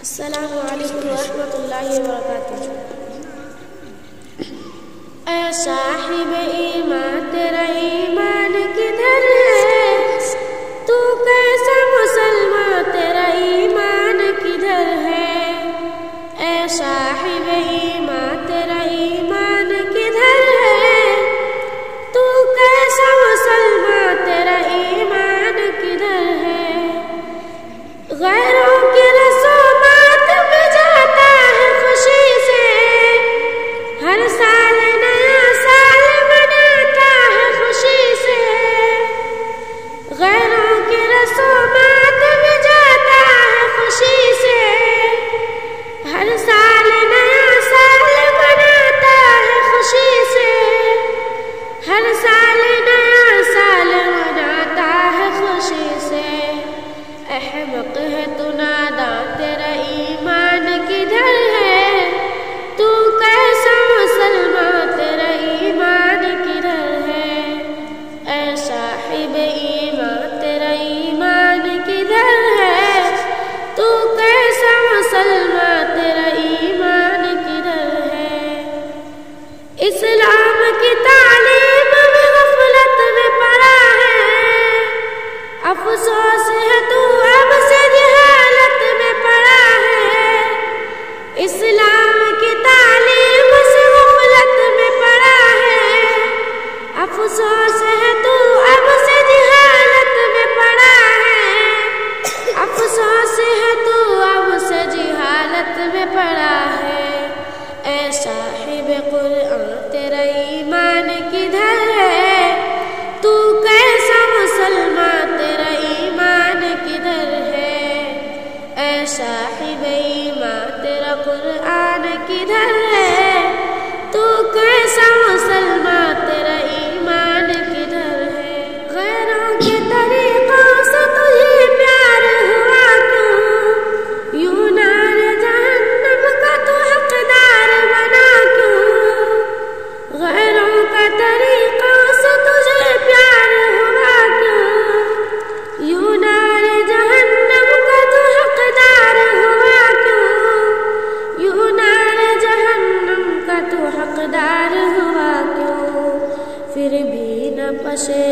अस्सलामु अलैकुम रहमतुल्लाहि व बरकातुहू। ऐ साहिब ईमान तेरा ईमान किधर है? तू कैसा मुसलमान तेरा ईमान किधर है? ऐ साहिब ईमान तेरा ईमान किधर है? तू कैसा मुसलमान तेरा ईमान किधर है? गैरों के रसूमात में जाता है खुशी से, हर साल नया साल मनाता है खुशी से। गैरों के रसूमात में जाता है खुशी से, हर साल नया साल मनाता है खुशी से। हर साल नया साल मनाता है खुशी से। अहमक है तू नादान तेरा ईमान किधर है? तू कैसा मुसलमान तेरा ईमान किधर है? ऐ साहिब ईमान तेरा ईमान किधर है? तू कैसा मुसलमान तेरा ईमान किधर है? इस्लाम की तालीम में गफलत में पड़ा है, अफसोस है तू अब से जहालत में पड़ा है। इस्लाम की तालीम से गफलत में पड़ा है, अफसोस है तू अब से जहालत में पड़ा है। अफसोस है तू अब से जहालत में पड़ा है। ऐ साहिब कुरान तेरा ईमान किधर है? तू कैसा मुसलमान तेरा ईमान किधर है? ऐ साहिब ईमान तेरा कुरान किधर है? तू कैसा मुसलमान तेरा ईमान किधर है? गैरों के तरीकों से तुझे प्यार हुआ क्यों? यूं नार जहन्नम का तू हकदार बना क्यों? गैरों का तरीकों से तुझे प्यार हुआ क्यों? यूं नार जहन्नम का तू हकदार हुआ क्यों? यूं नार जहन्नम का तू हकदार हुआ क्यों? फिर भी न पशे